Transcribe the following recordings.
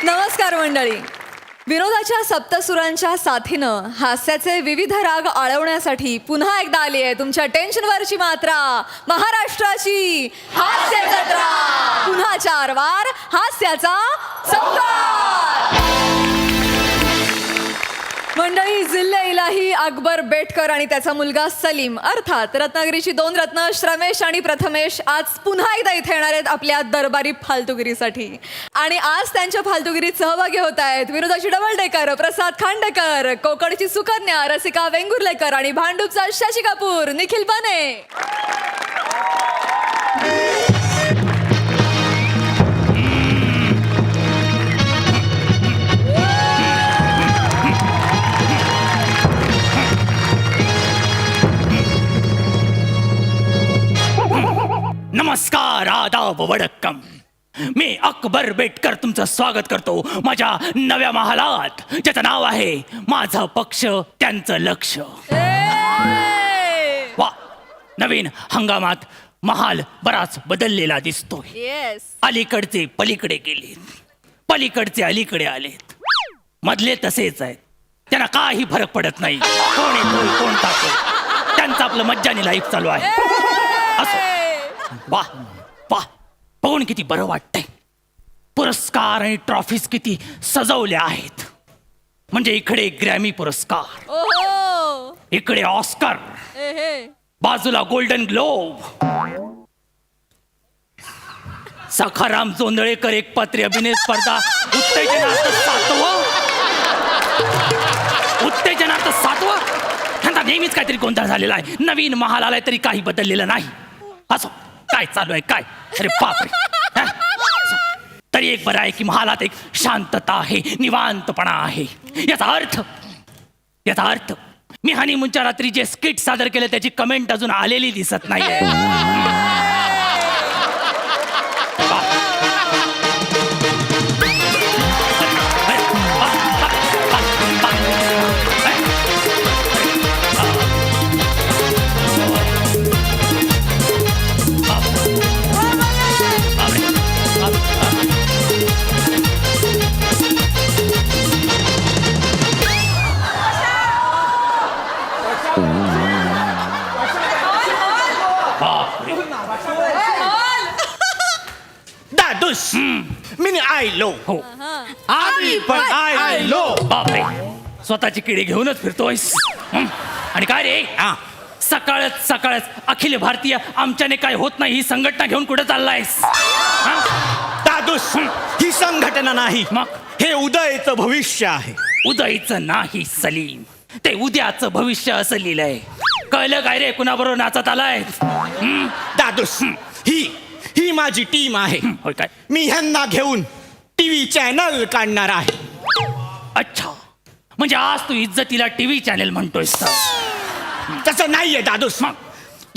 नमस्कार मंडळी. विनोदाच्या सप्तसुरांच्या साथीनं हास्याचे विविध राग आळवण्यासाठी पुन्हा एकदा आली आहे तुमच्या टेन्शनवरची मात्रा, महाराष्ट्राची हास्य जत्रा. पुन्हा 4 वार हास्याचा संवाद. मंडळी, जिल्हे इलाही अकबर बेटकर आणि त्याचा मुलगा सलीम अर्थात रत्नागिरीची 2 रत्न श्रमेश आणि प्रथमेश आज पुन्हा एकदा इथे येणार आहेत आपल्या दरबारी फालतुगिरीसाठी. आणि आज त्यांच्या फालतुगिरीत सहभागी होत आहेत विनोदाची डबल डेकर प्रसाद खांडेकर, कोकणची सुकन्या रसिका वेंगुर्लेकर आणि भांडूपचा शशी कपूर निखिल बने. नमस्कार, आदाब, वडक्कम. मी अकबर बेटकर तुमचं स्वागत करतो माझ्या नव्या महालात, ज्याचं नाव आहे माझा पक्ष त्यांचं लक्ष. वा, नवीन हंगामात महाल बराच बदललेला दिसतोय. येस. अलीकडचे पलीकडे गेलेत, पलीकडचे अलीकडे आलेत, मधले तसेच आहेत. त्यांना काही फरक पडत नाही कोण येतोय कोण टाकतोय. त्यांचं आपलं मज्जानी लाईफ चालू आहे. असो, वा वा, बघून किती बरं वाटतंय. पुरस्कार आणि ट्रॉफीज किती सजवल्या आहेत. म्हणजे इकडे ग्रॅमी पुरस्कार, ओहो. इकडे ऑस्कर, बाजूला गोल्डन ग्लोब. सखाराम जोंधळेकर एकपात्री अभिनय स्पर्धा उत्तेजनार्थ 7वं. उत्तेजनार्थ 7वं. त्यांचा नेहमीच काहीतरी गोंधळ झालेला आहे. नवीन महाल आलाय तरी काही बदललेलं नाही. असो, काय चालू आहे काय? अरे बापरे. तरी एक बरं आहे की महालात एक शांतता आहे, निवांतपणा आहे. याचा अर्थ मी हनीमूनच्या रात्री जे स्किट सादर केलं त्याची कमेंट अजून आलेली दिसत नाहीये. दादूस, मी आयलो. हो, आम्ही पण आयलो. बापरे, स्वतःची किडी घेऊनच फिरतोयस. आणि काय रे, सकाळच अखिल भारतीय आमच्याने काय होत नाही ही संघटना घेऊन कुठे चाललायस? दादूस, ही संघटना नाही, मग हे उदयचं भविष्य आहे. उदयचं नाही सलीम, ते उद्याचं भविष्य असं लिहिलंय. कळलं काय रे, कुणाबरोबर नाचत आलाय? दादूस, ही माझी टीम आहे. होय काय? मी ह्यांना घेऊन टीव्ही चॅनल काढणार आहे. अच्छा, म्हणजे आज तू इज्जतीला टीव्ही चॅनल म्हणतोयस तर? तसं नाहीये दादूस. मग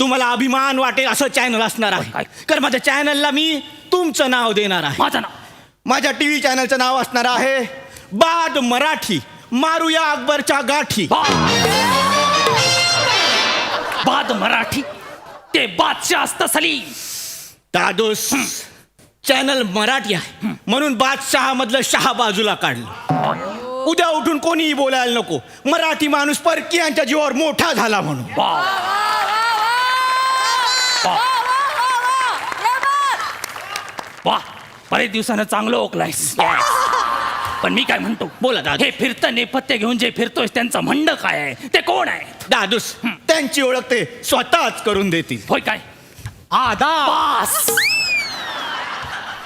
तुम्हाला अभिमान वाटेल असं चॅनल असणार काय? आहे. कारण माझ्या चॅनलला मी तुमचं नाव देणार आहे. माझं नाव? माझ्या टीव्ही चॅनलचं नाव असणार आहे बाद मराठी, मारूया अकबरच्या गाठी. बाद मराठी? ते बादशाह असतं सलीम. दादूस, चॅनल मराठी आहे म्हणून बादशहा मधलं शहा बाजूला काढलं. उद्या उठून कोणीही बोलायला नको, मराठी माणूस परकीयांच्या जीवावर मोठा झाला म्हणून. वा, बरेच दिवसानं चांगलं ओकलायस. पण मी काय म्हणतो, बोला दादा. हे फिरतं नेपथ्य घेऊन जे फिरतोयस त्यांचं म्हणणं काय आहे? ते कोण आहे? दादूस, त्यांची ओळख ते स्वतःच करून देतील. होय काय? आदाब,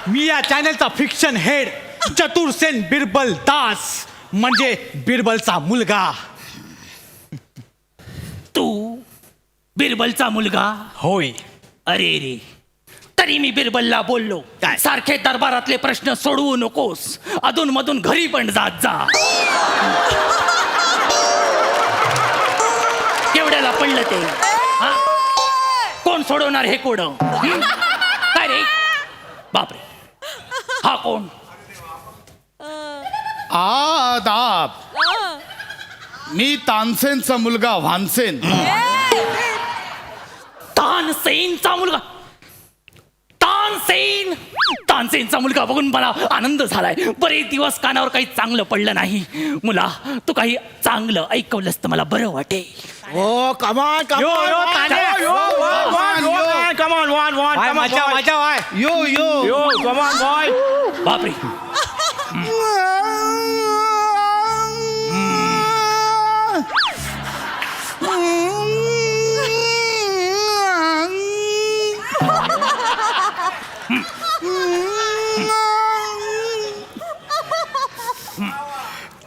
मी या चॅनलचा फिक्शन हेड चतुरसेन बिरबल दास, म्हणजे बिरबलचा मुलगा. तू बिरबलचा मुलगा? होय. अरे रे, तरी मी बिरबलला बोललो, काय? सारखे दरबारातले प्रश्न सोडवू नकोस, अधून मधून घरी पण जात जा. केवढ्याला पडलं ते? हा? कोण सोडवणार हे कोड? काय रे? बापरे, हा कोण? आदाब, मी तानसेनचा मुलगा वानसेन. तानसेनचा मुलगा? तानसेन? तानसेनचा मुलगा बघून मला आनंद झालाय. बरेच दिवस कानावर काही चांगलं पडलं नाही. मुला तू काही चांगलं ऐकवलंस तर मला बरं वाटेल. ओ कमान यो, यो, तान्या. कमान वाय, मजा मजा वाय. यो कमान बॉय. बापरे.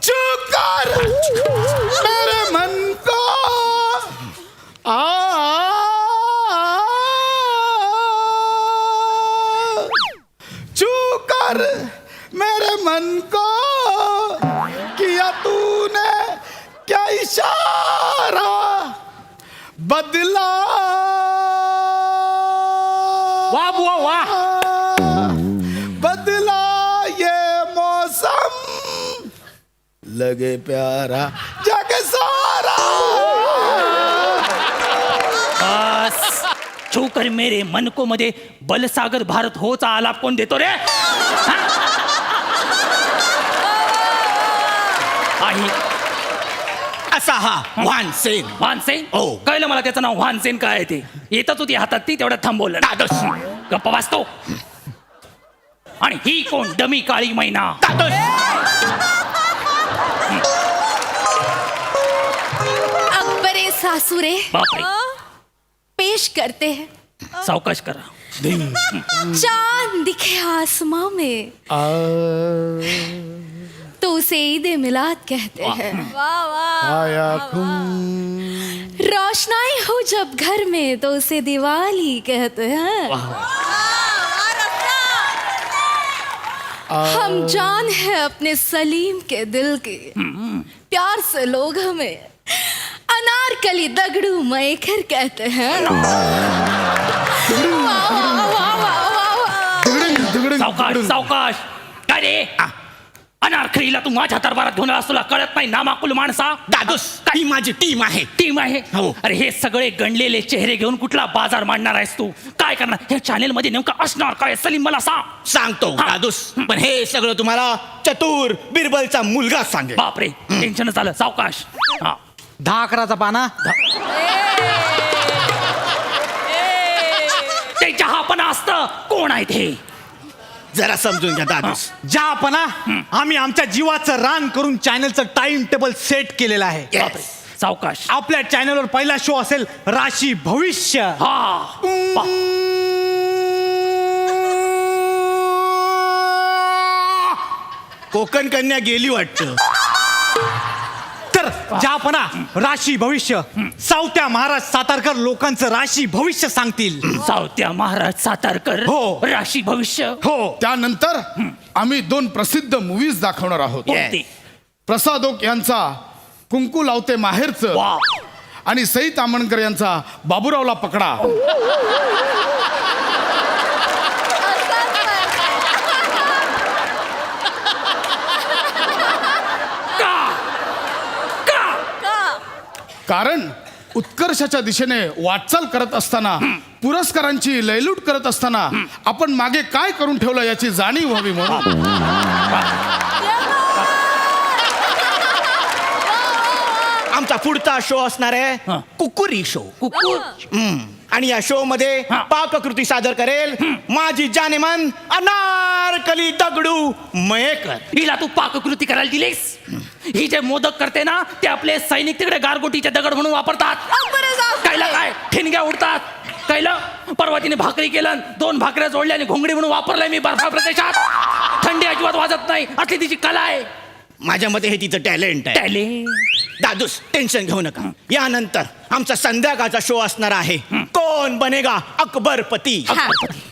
चुप कर मेरे मन को चुप कर मेरे मन को किया तूने क्या इशारा बदला वा बुवा वा. बदला ये मौसम लगे प्यारा जग सारा. बस छूकर मेरे मन को मध्ये बलसागर भारत होचा आलाप कोण देतो रे? हा? आहे असा हा वानसेन. वानसेन. हो. कळलं मला त्याचं नाव वानसेन काय आहे ते. येतच होती हातात ती तेवढ्यात थांबवलं. दादोस. गप्प वाचतो. आणि ही कोण डमी काळी मैना. दादोस. अकबरे सासुरे बापरे. पेश करते हैं सावकाश करा. चांद दिखे आसमां में तो उसे ईद मिलाद कहते हैं. आया रोशनाई हो जब घर में तो उसे दिवाली कहते हैं. हम जान है अपने सलीम के दिल की, प्यार से लोग हमें अनारकली दगड़ू मैखर कहते हैं. वाह, वाह, वाह, वाह, वाह, वाह. सावकाश सावकाश. काय रे अनारखरीला तू माझ्या दरबारात घेऊन आलास, तुला कळत नाही नामाकुल माणसा. दादोस ही माझी टीम आहे. टीम आहे. हो. अरे हे सगळे गणलेले चेहरे घेऊन कुठला बाजार मांडणार आहेस तू? काय करणार हे चॅनेल मध्ये नेमकं असणार काय? सलीम मला सांग. सांगतो हा. दादोस, पण हे सगळं तुम्हाला चतुर बिरबलचा मुलगा सांगेल. बापरे टेन्शन झालं. सावकाश. हा 10-11चा पाना. ते चहा पण असतं. कोण आहे ते? जरा समजून घ्या दादोस. ज्यापणा आम्ही आमच्या जीवाचं रान करून चॅनलचं टाइम टेबल सेट केलेलं आहे. बापरे. सावकाश. आपल्या चॅनलवर पहिला शो असेल राशी भविष्य. हा बा- कोकण कन्या गेली वाटतं. तर ज्यापणा राशी भविष्य सावत्या महाराज सातारकर लोकांचं राशी भविष्य सांगतील. सावत्या महाराज सातारकर. हो. राशी भविष्य. हो. त्यानंतर आम्ही 2 प्रसिद्ध मूवीज दाखवणार आहोत. कोणती? प्रसादोक यांचा कुंकू लावते माहेरचं वा. आणि सई तामणकर यांचा बाबूरावला पकडा. का? का? कारण उत्कर्षाच्या दिशेने वाटचाल करत असताना, पुरस्कारांची लयलूट करत असताना आपण मागे काय करून ठेवलं याची जाणीव व्हावी म्हणून. आमचा पुढचा शो असणार आहे हा. कुकुरी शो. कुकुर. आणि या शो मध्ये हा. पाककृती सादर करेल माझी जानेमान अनारकली दगडू मयेकर. हिला तू पाककृती करायला दिलीस? ही जे मोदक करते ना ते आपले सैनिक तिकडे गारगोटीचे दगड म्हणून वापरतात. कायला काय ठिणग्या उडतात. कायलं परवा तिने भाकरी केलं, 2 भाकऱ्या जोडल्या आणि घोंगडी म्हणून वापरलाय मी बर्फा प्रदेशात. थंडी अजिबात वाजत नाही. असली तिची कला आहे. माझ्या मते हे तिचं टॅलेंट आहे. टॅलेंट. दादूस टेन्शन घेऊ नका. यानंतर आमचा संध्याकाळचा शो असणार आहे कोण बनेगा अकबरपती.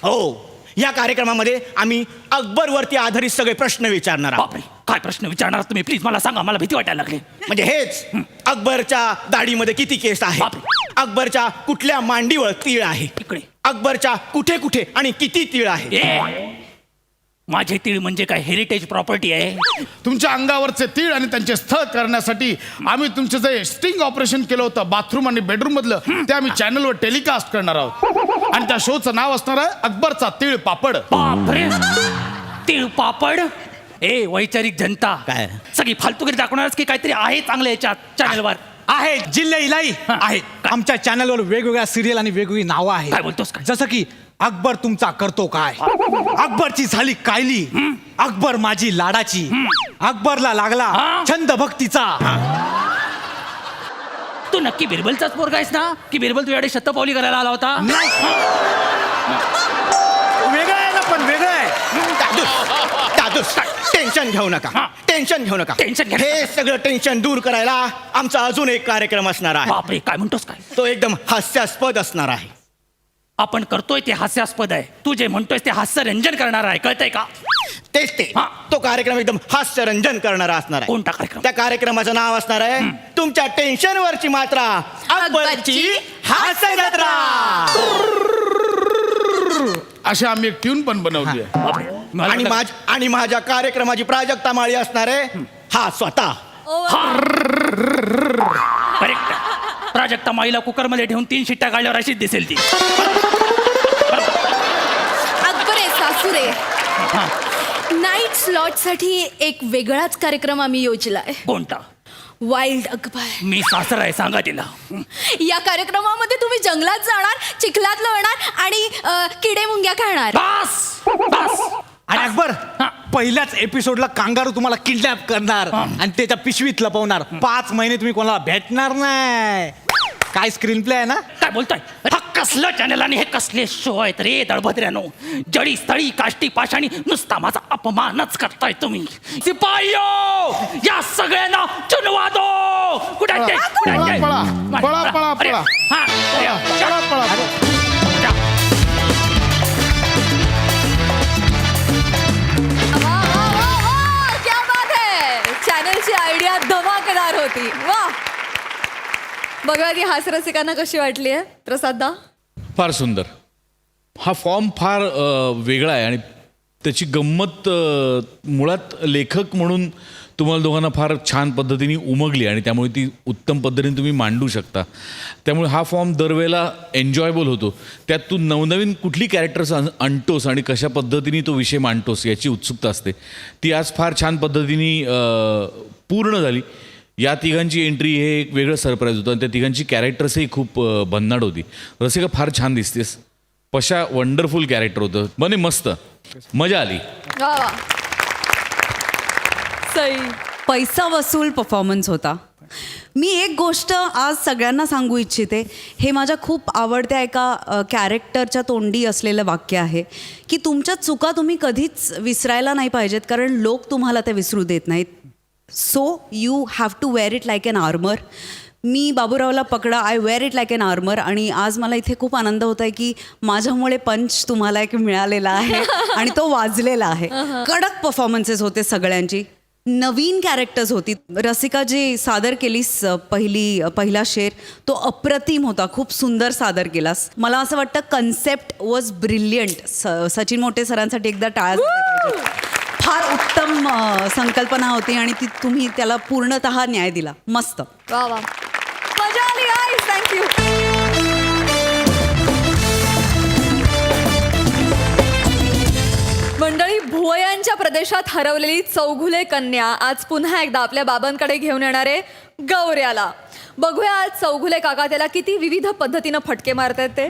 हो, या कार्यक्रमामध्ये आम्ही अकबरवरती आधारित सगळे प्रश्न विचारणार आहोत. बापरे काय प्रश्न विचारणार तुम्ही? प्लीज मला सांगा, मला भीती वाटायला लागली. म्हणजे हेच अकबरच्या दाढीमध्ये किती केस आहे, बापरे. अकबरच्या कुठल्या मांडीवर तीळ आहे, इकडे अकबरच्या कुठे कुठे आणि किती तीळ आहे. ए, माझे तीळ म्हणजे काय हेरिटेज प्रॉपर्टी आहे? तुमच्या अंगावरचे तीळ आणि त्यांचे स्थळ करण्यासाठी आम्ही तुमचं जे स्टिंग ऑपरेशन केलं होतं बाथरूम आणि बेडरूम मधलं, ते आम्ही चॅनलवर टेलिकास्ट करणार आहोत. आणि त्या शोचं नाव असणार आहे अकबरचा तीळ पापड. बापरे, तीळ पापड. ए वैचारिक जनता, काय? सगळी फालतूगिरी दाखवणारच की काहीतरी आहे चांगलं याच्यात चॅनलवर? आहे जिल्हे इलाई आहे. आमच्या चॅनलवर वेगवेगळ्या सिरियल आणि वेगवेगळी नावं काय आहेत. बोलतोस काय? जसं की अकबर तुमचा करतो काय, अकबरची झाली कायली, अकबर माझी लाडाची, अकबरला लागला हा? छंद भक्तीचा. तू नक्की बिरबलचाच पोरगा आहेस ना, की बिरबल तुझ्याकडे शतपावली करायला आला होता? वेगळं आहे ना, पण वेगळं आहे. दादूस टेन्शन घेऊ नका, हा. टेन्शन घेऊ नका. टेन्शन घ्या. हे सगळं टेन्शन दूर करायला आमचा अजून एक कार्यक्रम असणार आहे. बापरे, काय म्हणतोस काय? तो एकदम हास्यास्पद असणार आहे. आपण करतोय ते हास्यास्पद आहे, तू जे म्हणतोय ते हास्यरंजन करणार आहे, कळतंय का? तेच ते. हा. तो कार्यक्रम एकदम हास्यरंजन करणारा असणार आहे. कोणता कार्यक्रम? त्या कार्यक्रमाचं नाव असणार आहे तुमच्या टेन्शनवरची मात्रा अकबरची हास्य जत्रा. अशी आम्ही एक ट्यून पण बनवली आहे. बापरे, मला आणि वाटलं- आणि माझ्या कार्यक्रमाची प्राजक्ता माळी असणार आहे हा स्वतः. करेक्ट. प्राजक्ता माईला कुकरमध्ये ठेवून 3 शिट्ट्या काढल्यावर अशीच दिसेल ती. अकबरे सासुरे, हा. नाईट स्लॉटसाठी एक वेगळाच कार्यक्रम आम्ही योजलाय. कोणता? वाईल्ड अकबर. मी सासरा आहे, सांगा तिला. या कार्यक्रमामध्ये तुम्ही जंगलात जाणार, चिखलात लोळणार आणि किडे मुंग्या खाणार. बस बस. आणि अकबर हा. पहिल्याच एपिसोडला कांगारू तुम्हाला किडनॅप करणार हा. आणि त्याच्या पिशवीत लपवणार. 5 महिने तुम्ही कोणाला भेटणार नाही. काय स्क्रीन प्ले आहे ना. काय बोलतोय? हा कसलं चॅनल आणि हे कसले शो आहेत रे दळभद्र्यानो? जडी स्थळी काष्टी पाषाणी नुसता माझा अपमानच करताय तुम्ही. सिपाईयो, या सगळ्यांना चुनवा दो. कुठे आहेत ते? पळा, कुठे आहेत ते? पळा, पळा, पळा, अरे, पळा. हा, अरे, पळा, पळा. जा. वा वा वा वा, क्या बात है. चॅनलची आयडिया धमाकेदार होती. वा. बघा ती हास्यरसिकांना कशी वाटली आहे प्रसाददा? फार सुंदर. हा फॉर्म फार वेगळा आहे आणि त्याची गंमत मुळात लेखक म्हणून तुम्हाला दोघांना फार छान पद्धतीने उमगली आणि त्यामुळे ती उत्तम पद्धतीने तुम्ही मांडू शकता. त्यामुळे हा फॉर्म दरवेळेला एन्जॉयबल होतो. त्यात तू नवनवीन कुठली कॅरेक्टर्स आणतोस आणि कशा पद्धतीने तो विषय मांडतोस याची उत्सुकता असते. ती आज फार छान पद्धतीने पूर्ण झाली. या तिघांची एंट्री हे एक वेगळं सरप्राईज होतं आणि त्या तिघांची कॅरेक्टर्सही खूप भन्नाट होती. रसिका फार छान दिसतेस. पशा वंडरफुल कॅरेक्टर होतं. बने मस्त, मजा आली. वा वा. सई. पैसा वसूल परफॉर्मन्स होता. मी एक गोष्ट आज सगळ्यांना सांगू इच्छिते. हे माझ्या खूप आवडत्या एका कॅरेक्टरच्या तोंडी असलेलं वाक्य आहे की तुमच्या चुका तुम्ही कधीच विसरायला नाही पाहिजेत, कारण लोक तुम्हाला ते विसरू देत नाहीत. So you have to wear it like an armour. मी बाबूरावला पकडा, I wear it like an armour. आणि आज मला इथे खूप आनंद होत आहे की माझ्यामुळे पंच तुम्हाला एक मिळालेला आहे आणि तो वाजलेला आहे. कडक परफॉर्मन्सेस होते सगळ्यांची. नवीन कॅरेक्टर्स होती. रसिका जी सादर केलीस पहिला शेर तो अप्रतिम होता. खूप सुंदर सादर केलास. मला असं वाटतं कन्सेप्ट वॉज ब्रिलियंट. सचिन मोटे सरांसाठी एकदा टाळ्या झाल्या पाहिजेत. फार उत्तम संकल्पना होती आणि ती तुम्ही त्याला पूर्णतः न्याय दिला. मस्त. वा वा. मजा आली गाईज. थँक्यू. मंडळी, भुवयांच्या प्रदेशात हरवलेली चौघुले कन्या आज पुन्हा एकदा आपल्या बाबांकडे घेऊन येणारे गौऱ्याला. बघूया आज चौघुले काका त्याला किती विविध पद्धतीनं फटके मारतायत ते.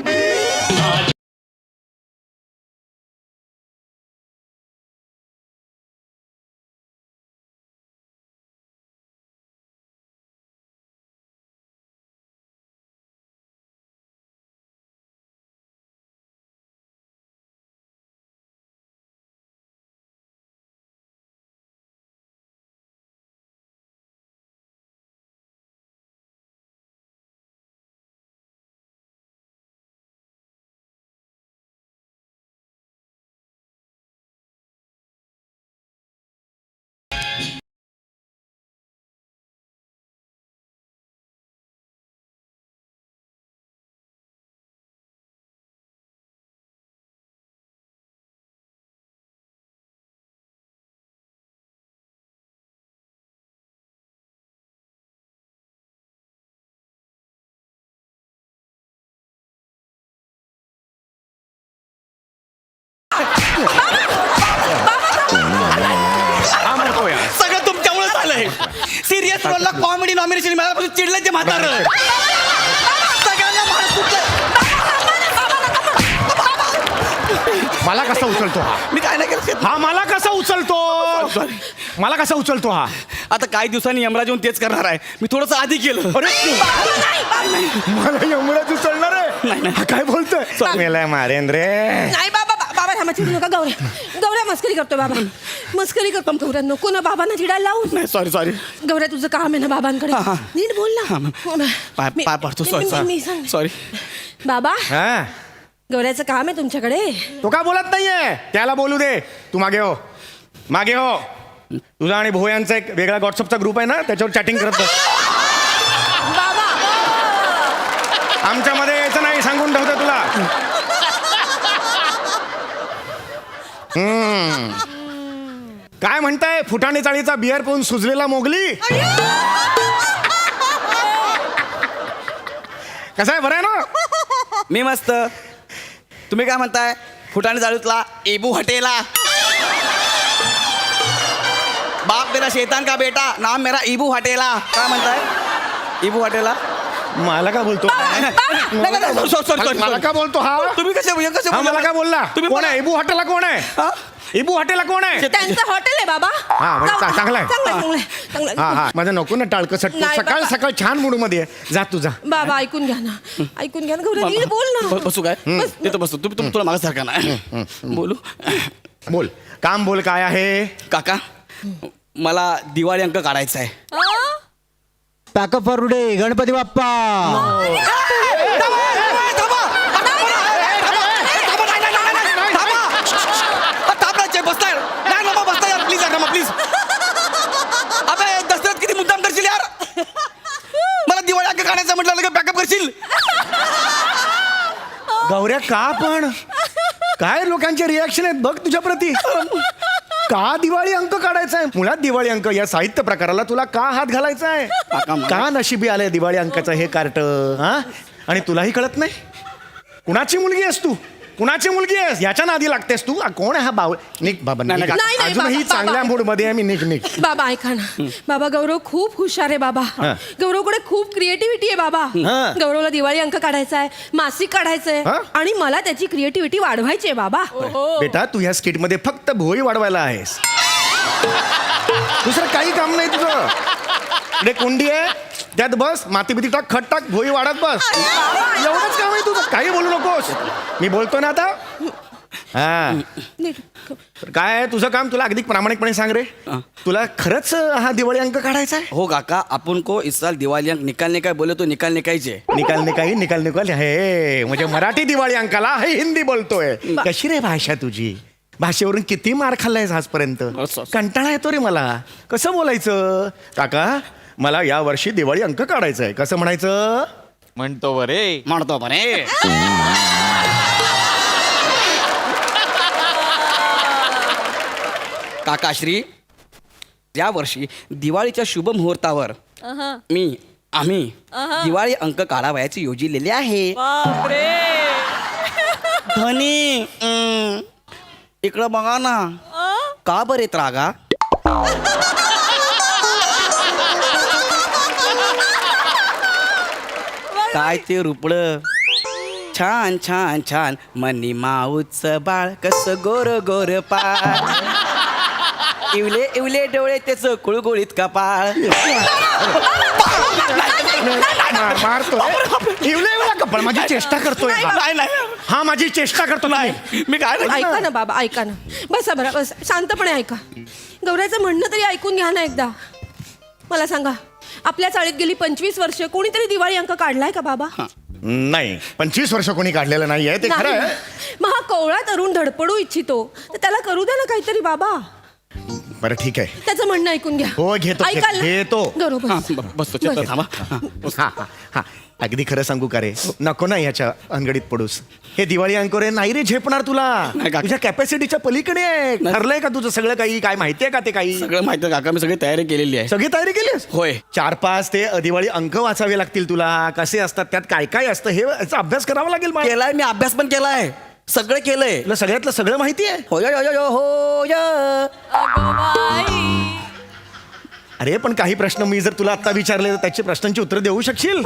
हा म्हणतो यार. सगळं तुमच्यामुळे झालंय. सिरियस रोलला कॉमेडी नॉमिनेशन मिळाल्यापासून चिडलं ते म्हातारं. सगळ्यांना मार सुटलं. मला कसा उचलतो हा? मी काय नाही केलं. हा मला कसा उचलतो? मला कसा उचलतो हा? आता काही दिवसांनी यमराज येऊन तेच करणार आहे. मी थोडंसं आधी केलं. अरे मला एवढंच उचलणार आहे? हा काय बोलतोय? मेलाय मारेन रे. नाही बाबा बाबा थांबा चिडू नका. गौऱ्या मस्करी करतो बाबा. मस्करी करतो गौऱ्या. नको ना बाबांना चिडायला लावून. नाही सॉरी गौऱ्या तुझं काम आहे ना बाबांकडे. हा, हा. नीट बोल ना. पाय पडतो. मी सांग. सॉरी. बाबा हा गौऱ्याचं काम आहे तुमच्याकडे. तो का बोलत नाहीये? त्याला बोलू दे. तू मागे हो. मागे हो. तुझा आणि भोयांचा एक वेगळा व्हॉट्सअपचा ग्रुप आहे ना, त्याच्यावर चॅटिंग करत बस. बाबा आमच्यामध्ये यायचं नाही, सांगून ठेवतो तुला. काय म्हणताय? फुटाणे चाळीचा बिअर पिऊन सुजलेला मोगली. कसं आहे? बरं आहे ना? मी मस्त. तुम्ही काय म्हणताय? फुटाणे चालूतला एबू हटेला. बाप मेरा शैतान का बेटा, नाम मेरा इबू हटेला. काय म्हणताय? इबू हटेला. मला का बोलतो? मला का बोलतो हा? तुम्ही कसे हा मला काय बोलला? तुम्ही कोण आहे? इबू हॉटेलला कोण आहे? इबू हॉटेलला कोण आहे? त्यांचं हॉटेल आहे बाबा. हा, म्हणजे चांगलं आहे. चांगलं हा हा माझं नको ना टाळकं सटकं. नाही, सकाळ बाबा. सकाळ छान मूड मध्ये आहे. जा तू जा. बाबा ऐकून घ्या ना. ऐकून घ्या ना गौऱ्या. नीट बोल ना. बसू काय? तिथं बसतो. तुम्ही तुला मागासारखा नाही बोलू. बोल. काम बोल. काय आहे? काका मला दिवाळी अंक काढायचा आहे. Pack up for today. Ganpati Bappa. Please. अबे दसऱ्यात किती मुद्दाम करशील यार. मला दिवाळी अंक काढायचा म्हटलं लगेच बॅकअप करशील. गौऱ्या का पण? काय लोकांचे रिॲक्शन आहेत बघ तुझ्या प्रती. का दिवाळी अंक काढायचा आहे? मुळात दिवाळी अंक या साहित्य प्रकाराला तुला का हात घालायचा आहे? का नशिबी आलंय दिवाळी अंकाचं हे कार्ट? हा आणि तुलाही कळत नाही? कुणाची मुलगी आहेस तू? कुणाची मुलगी आहेस? याच्या नादी लागतेस तू? कोण आहे हा बावळ? निक बाबा निक. नाही, नाही, अजूनही बाबा, चांगल्या मूड मध्ये आहे मी. निक. बाबा ऐका ना. बाबा गौरव खूप हुशार आहे बाबा. हा. गौरवकडे खूप क्रिएटिव्हिटी आहे बाबा. हा. गौरवला दिवाळी अंक काढायचा आहे, मासिक काढायचंय हा? आणि मला त्याची क्रिएटिव्हिटी वाढवायची आहे बाबा. बेटा तू ह्या स्किट मध्ये फक्त भोई वाढवायला आहेस. दुसरं काही काम नाही तुझं. इकडे कुंडी आहे, त्यात बस, माती बिती टाक, खत टाक, भोई वाढत बस. एवढंच काम आहे तुझं. काही बोलू नकोस. मी बोलतो ना आता. हा नीट. तर काय आहे तुझं काम? तुला अगदी प्रामाणिकपणे सांग रे. तुला खरंच हा दिवाळी अंक काढायचा आहे? हो काका, आपण को इस साल दिवाळी अंक निकालने का बोले तो निकालने का ही है. निकाल हे म्हणजे मराठी दिवाळी अंकाला हे हिंदी बोलतोय. कशी रे भाषा तुझी? भाषेवरून किती मार खाल्लायस आजपर्यंत? कंटाळा येतो रे मला. कसं बोलायचं? काका मला या वर्षी दिवाळी अंक काढायचा आहे. कसं म्हणायचं? म्हणतो बरे. म्हणतो बरे. काकाश्री, या वर्षी दिवाळीच्या शुभ मुहूर्तावर आम्ही दिवाळी अंक काढावयाची योजिलेली आहे. धनी इकडं बघा ना. का बरे त्रागा? काय ते रुपड छान छान छान मनी माऊच बाळ कस गोर गोर पाळ इवले इवले डोळे त्याच कुळगुळीत कपाळ. मारतो कपड. माझी चेष्टा करतोय हा. माझी चेष्टा करतो. नाही मी काय ऐका ना बाबा ऐका ना. बसा बरं बस. शांतपणे ऐका. गौऱ्याचं म्हणणं तरी ऐकून घ्या ना एकदा. मला सांगा आपल्या चाळीत गेली 25 वर्ष कोणीतरी दिवाळी अंक काढलाय का बाबा? नाही 25 वर्ष कोणी काढलेलं नाहीये ते खरं आहे. मग हा कवळा तरुण धडपडू इच्छितो तर त्याला करू द्या ना काहीतरी बाबा. बरं ठीक आहे. त्याचं म्हणणं ऐकून घ्या. हो घेतो ऐकाल ना? घेतो. बरोबर. बसतो चित्त थांबा. हा हा हा अगदी खरं सांगू का रे? नको ना याच्या अंगडीत पडूस. हे दिवाळी अंक रे नाही रे झेपणार तुला. नाही काका. तुझ्या कॅपॅसिटीच्या पलीकडे आहे. ठरलंय का तुझं सगळं काही? काय माहितीये का ते काही? सगळं माहिती आहे काका. मी सगळी तयारी केलेली आहे. सगळी तयारी केलीस? होय. 4-5 ते दिवाळी अंक वाचावे लागतील तुला. कसे असतात, त्यात काय काय असतं हे याचा अभ्यास करावा लागेल मला. केलाय मी. अभ्यास पण केलाय. सगळं केलंय तुला सगळ्यातलं सगळं माहिती आहे हो अरे पण काही प्रश्न मी जर तुला आता विचारले तर त्याची प्रश्नांची उत्तर देऊ शकशील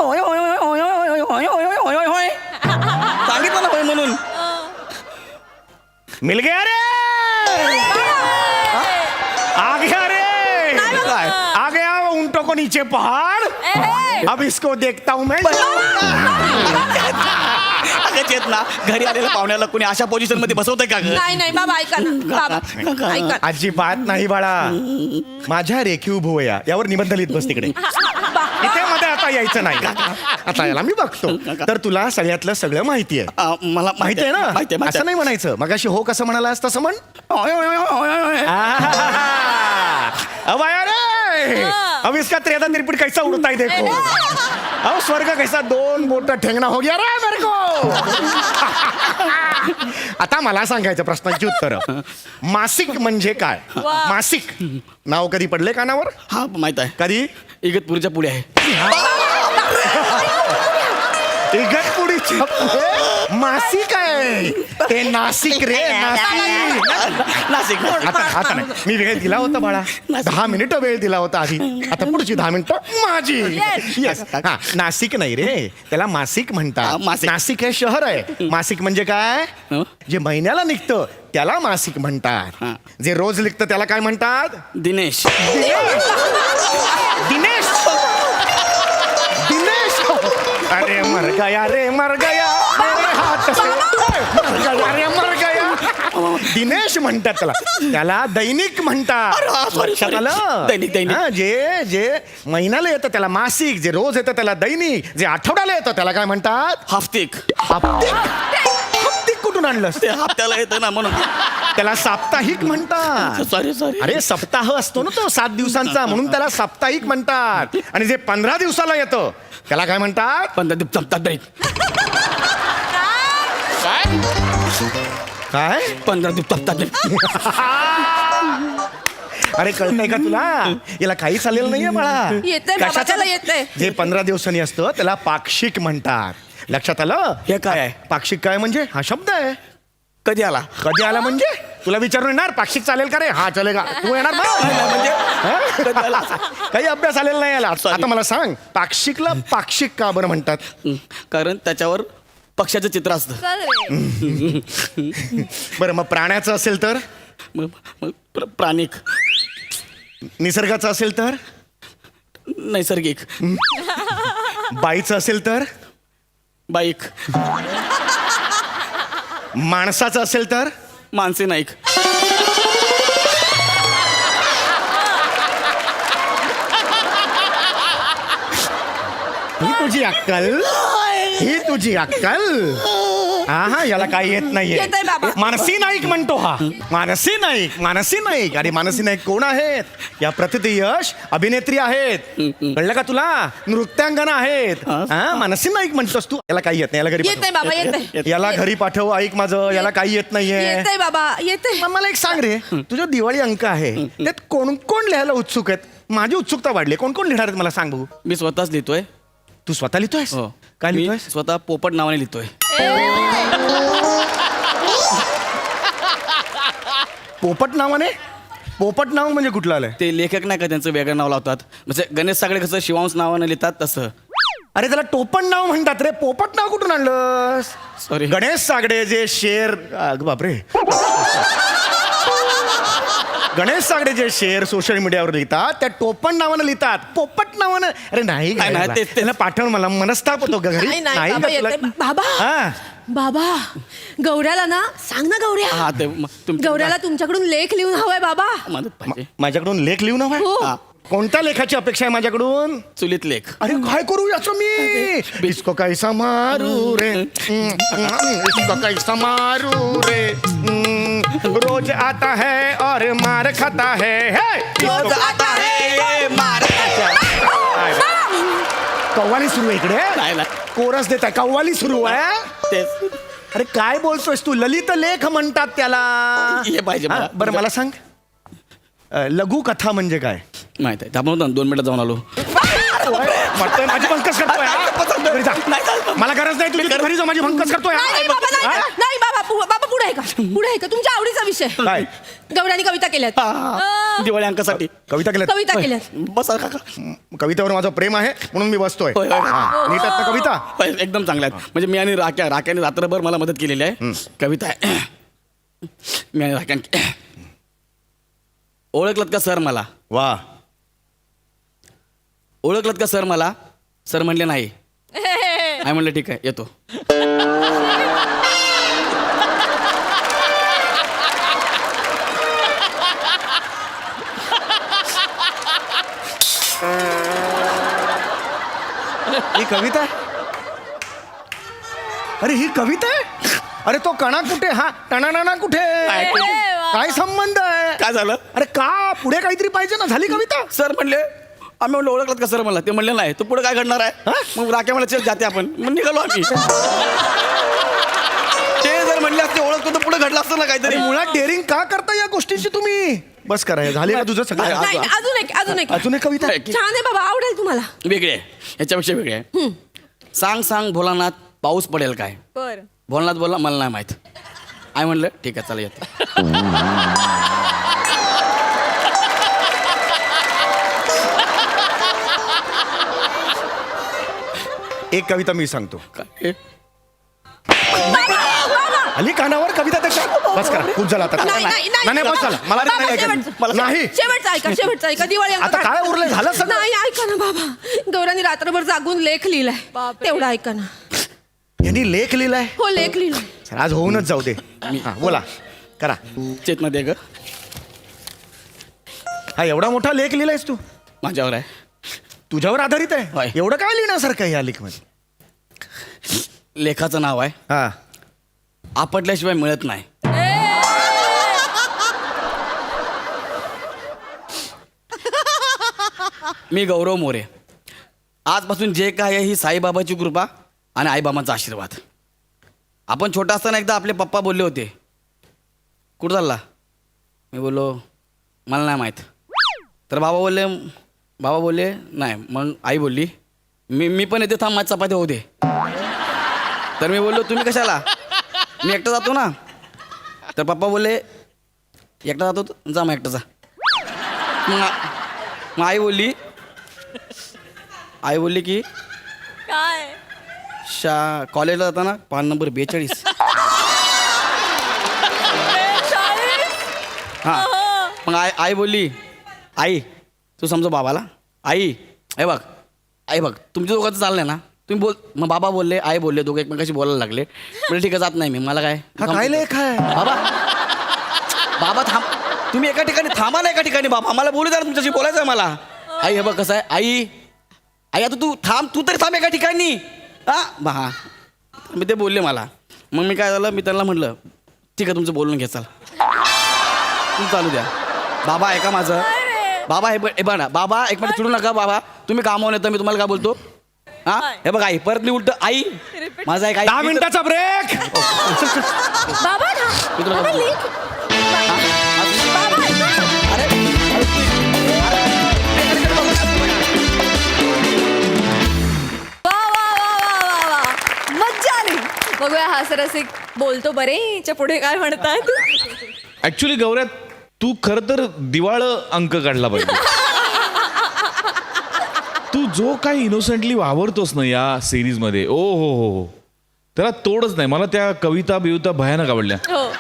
सांगितलं ना होय म्हणून मिल गया रे आ गया रे काय? आ गया वो ऊंटों को नीचे पहाड़ अब इसको देखता हूं मैं अगं चेतना घरी आलेल्या पाहुण्याला कोणी अशा पोझिशन मध्ये बसवतंय का ग नाही नाही बाबा ऐका ना बाबा ऐका ना. अजिबात नाही बाळा माझ्या रेखीव भुवया यावर निबंध लिहित बस तिकडे इथे मध्ये आता यायचं नाही आता याला मी बघतो तर तुला सगळ्यातलं सगळं माहिती आहे मला माहिती आहे ना असं नाही म्हणायचं मगाशी हो कसं म्हणालास तसं म्हण अब आया रे अब इसका त्रेधा त्रिपुट कैसा उड़ता है देखो अब स्वर्ग कैसा दोन बोट ठेंगना हो गया रे मेरे को आता मला सांगायचं प्रश्नांची उत्तर मासिक म्हणजे काय मासिक नाव कधी पडले कानावर हा माहित आहे कधी इगतपुरीच्या पुढे आहे इगतपुरीच्या पुढे मासिक आहे ते नाशिक रे नाशिक नाशिक आता आता नाही मी वेळ दिला होता बाळा 10 मिनिटं वेळ दिला होता आधी आता पुढची 10 मिनिटं माझी येस हा नाशिक नाही रे त्याला मासिक म्हणतात मासिक. नाशिक हे शहर आहे मासिक म्हणजे काय हं? जे महिन्याला निघतं त्याला मासिक म्हणतात हा. जे रोज निघतं त्याला काय म्हणतात दिनेश दिनेश दिनेश अरे मर गया रे मर गया मेरे हाथ से मर गया रे मर गया दिनेश म्हणतात त्याला दैनिक म्हणतात लक्षात आलं दैनिक. हा, जे महिन्याला येतं त्याला मासिक जे रोज येतं त्याला दैनिक जे आठवड्याला येतं त्याला काय म्हणतात हाफतिक हप्तिक हप्तिक कुठून आणलंस ते हप्त्याला येतं ना म्हणून त्याला साप्ताहिक म्हणतात सॉरी अरे सप्ताह असतो ना तो 7 दिवसांचा म्हणून त्याला साप्ताहिक म्हणतात आणि जे 15 दिवसाला येतं त्याला काय म्हणतात 15 दिवस जमतात नाही काय 15 दिवस जमतात नाही अरे कळतंय का तुला याला काही चालेल नाहीये बाळा येतंय बाबा, कशाचं? त्याला येतंय. जे 15 दिवसांनी असतं त्याला पाक्षिक म्हणतात लक्षात आलं हे काय आहे? पाक्षिक काय म्हणजे हा शब्द आहे कधी आला कधी आला म्हणजे तुला विचारून येणार पाक्षिक चालेल का रे हा चलेगा तू येणार ना म्हणजे हा? कधी आला? काही अभ्यास आलेला नाही याला Sorry. आता मला सांग पाक्षिकला पाक्षिक का बरं म्हणतात कारण त्याच्यावर पक्षाचं चित्र असतं बरं मग प्राण्याचं असेल तर मग प्राणिक निसर्गाचं असेल तर नैसर्गिक बाईचं असेल तर बाईक माणसाचं असेल तर मानसी नाईक ही तुझी अक्कल ही तुझी अक्कल हा याला काही येत नाहीये येतंय बाबा. मानसी नाईक म्हणतो हा मानसी नाईक अरे मानसी नाईक कोण आहेत या प्रतियश अभिनेत्री आहेत कळलं का तुला नृत्यांगना आहेत हा मानसी नाईक म्हणतोस तू याला काही येत नाही याला घरी येतंय बाबा येतंय पाठव. याला घरी पाठव ऐक माझं याला काही येत नाहीये येतंय बाबा येतंय मग मला एक सांग रे तुझा दिवाळी अंक आहे त्यात कोण कोण लिहायला उत्सुक आहेत माझी उत्सुकता वाढली कोण कोण लिहिणार आहेत मला सांग बघू मी स्वतःच लिहितोय तू स्वतः लिहितोयस हो काय मी लिहितोयस स्वतः पोपट नावाने लिहितोय पोपट नावाने पोपट नाव म्हणजे कुठलं आलंय ते लेखक नाही का त्यांचं वेगळं नाव लावतात म्हणजे गणेश सागडे कसं शिवांश नावाने लिहितात तसं अरे त्याला टोपण नाव म्हणतात रे पोपट नाव कुठून आणलंस सॉरी गणेश सागडे जे शेर बापरे गणेश सागडे जे शेर सोशल मीडियावर लिहितात त्या टोपण नावानं लिहितात पोपट नावानं अरे नाही नाही, घालायला. तेच- त्याला पाठवून मला मनस्ताप होतो घरी नाही नाही नाही बाबा का तुला? येतंय बाबा हा. बाबा गौऱ्याला ना सांग ना गौऱ्या हा ते गौऱ्याला तुमच्याकडून लेख लिहून हवाय बाबा मदत पाहिजे माझ्याकडून लेख लिहू नव्हे हो. कोणत्या लेखाची अपेक्षा आहे माझ्याकडून चुलीत लेख अरे काय करू याचं मी इसको कैसा मारू रे इसको कैसा मारू रे रोज आता है और मार खाता है रोज आता है, मार कव्वाली सुरू आहे इकडे नाही ना कोरस देत आहे कव्वाली सुरू आहे तेच अरे काय बोलतोयस तू ललित लेख म्हणतात त्याला हे पाहिजे हा, मला. बरं मला सांग लघु कथा म्हणजे काय माहित आहे आपण 2 मिनिटात जाऊन आलो वाटतंय माझी भंकस करतोय हा? घरी जा. मला गरज नाही तुझी, तू घरी जा, माझी भंकस करतोय हा? नाही बाबा नाही, हा? नाही बाबा बाबा पुढे आहे का पुढे आहे का तुमच्या आवडीचा विषय काय? गौऱ्याने कविता केल्यात दिवाळी अंकासाठी कविता केल्यात? कविता केल्यात बसा काका. कवितेवर माझं प्रेम आहे म्हणून मी बसतोय. होय, होय. हा, नीट आहेत ना कविता? होय, एकदम चांगल्या आहेत. म्हणजे मी आणि राख्याने रात्रभर मला मदत केलेली आहे. कविता आहे मी आणि राख्याने. ओळखलत का सर मला? वा. ओळखलत का सर मला? सर म्हणले नाही. नाही म्हणलं ठीक आहे येतो. ही कविता आहे? अरे ही कविता आहे? अरे तो कणा कुठे, हा टणाणा कुठे? काय संबंध आहे? काय झालं? अरे का पुढे काहीतरी पाहिजे ना, झाली कविता? सर म्हणले, आम्ही म्हणलं ओळखलत का सर मला? ते म्हणले नाही. तो पुढे काय घडणार आहे? मग राख्या मला चल जाते आपण, मग निघालो आम्ही. ते जर म्हणले असते ओळखतो तर पुढे घडलं असतं ना काहीतरी. अरे मुळात डेअरिंग का करता या गोष्टीची तुम्ही? बस करा, हे झाले का तुझं सगळं? नाही अजून एक अजून एक कविता? छान आहे बाबा आवडेल तुम्हाला वेगळे आहे, याच्यापेक्षा वेगळे आहे. सांग सांग भोलानाथ पाऊस पडेल काय? बर. भोलानाथ बोलला मला नाही माहित. आय म्हणलं ठीक आहे चला येतो. एक कविता मी सांगतो. काय? आली कानावर कविता त्याच्या? बस करा, खूप झाला आता. नाही बस झाला, मला नाही ऐकायचं. मला नाही. शेवटचा ऐका दिवाळी अंक आता काय काढ. उरलंय? झालं सगळं? नाही ऐका ना बाबा गौरांनी रात्रभर जागून लेख लिहिलाय बापरे. तेवढा ऐका ना. यांनी लेख लिहिलाय? हो लेख लिहिलाय. चल, आज होऊनच जाऊ दे. हा, बोला करा. चेतना दे ग हा एवढा मोठा लेख लिहिलायस तू? माझ्यावर आहे. तुझ्यावर आधारित आहे? होय. एवढं काय लिहिण्यासारखं आहे या लेख मध्ये? लेखाचं नाव आहे हा. आपटल्याशिवाय मिळत नाही. मी गौरव मोरे. आजपासून जे काय आहे ही साईबाबाची कृपा आणि आईबाबांचा आशीर्वाद. आपण छोटा असताना एकदा आपले पप्पा बोलले होते, कुठं चालला? मी बोललो मला नाही माहीत. तर बाबा बोलले नाही. मग आई बोलली मी पण येते, थांब माझी चपाती होऊ दे. तर मी बोललो तुम्ही कशाला? मी एकटा जातो ना. तर पप्पा बोलले एकटा जातो तर जा, मग एकटा जा. मग आई बोलली की काय? कॉलेजला जाताना पान नंबर 42. हां. मग आई बोलली आई तू समजो बाबाला. आई बघ तुमच्या दोघांचं चाललंय ना, तुम्ही बोल. मग बाबा बोलले आई बोलले, दोघं एकमेकाशी बोलायला लागले. म्हणजे ठीक आहे जात नाही मी, मला काय. हा काय लेख आहे? बाबा थांब, तुम्ही एका ठिकाणी थांबा ना, एका ठिकाणी बाबा मला बोलू द्या ना, तुमच्याशी बोलायचं आहे मला. आई हे बघ कसं आहे आई आता तू थांब, तू तरी थांब एका ठिकाणी. हा मी ते बोलले मला. मग मी काय झालं, मी त्यांना म्हटलं ठीक आहे तुमचं बोलून घे चला, तुम्ही चालू द्या. बाबा ऐका माझं. बाबा हे बघा ना बाबा, एक मिनिट चिडू नका बाबा, तुम्ही कामावून येतं, मी तुम्हाला काय बोलतो. हा हे बघ आई, परत मी उलट आई माझा एक 10 मिनिटाचा ब्रेक. बाबा ना मी तुला बाबा बोलतो. लेख बाबा वा वा वा वा वा वा, मज्जा आली. बघूया हा सरसिक बोलतो बरे, च्या पुढे काय म्हणतात. ऍक्च्युली गौऱ्या, तू खरं तर दिवाळ अंक काढला पाहिजे. तू जो काही इनोसेंटली वावरतोस ना या सिरीजमध्ये, ओ हो, त्याला तोडच नाही. मला त्या कविता बिविता भयानक आवडल्या. हो.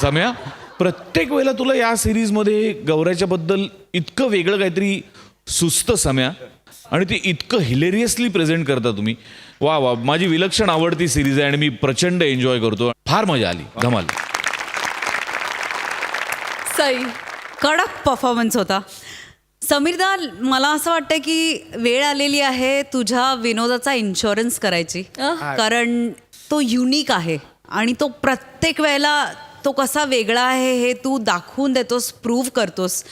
सम्या, प्रत्येक वेळेला तुला या सिरीजमध्ये गौऱ्याच्या बद्दल इतकं वेगळं काहीतरी सुचतं सम्या, आणि ते इतकं हिलेरियसली प्रेझेंट करता तुम्ही. वा वा, माझी विलक्षण आवडती सिरीज आहे आणि मी प्रचंड एन्जॉय करतो. फार मजा आली, धमाल. सई. कडक परफॉर्मन्स होता. समीरदा, मला असं वाटतं की वेळ आलेली आहे तुझ्या विनोदाचा इन्शुरन्स करायची. कारण तो युनिक आहे आणि तो प्रत्येक वेळेला तो कसा वेगळा आहे हे तू दाखवून देतोस, प्रूव्ह करतोस.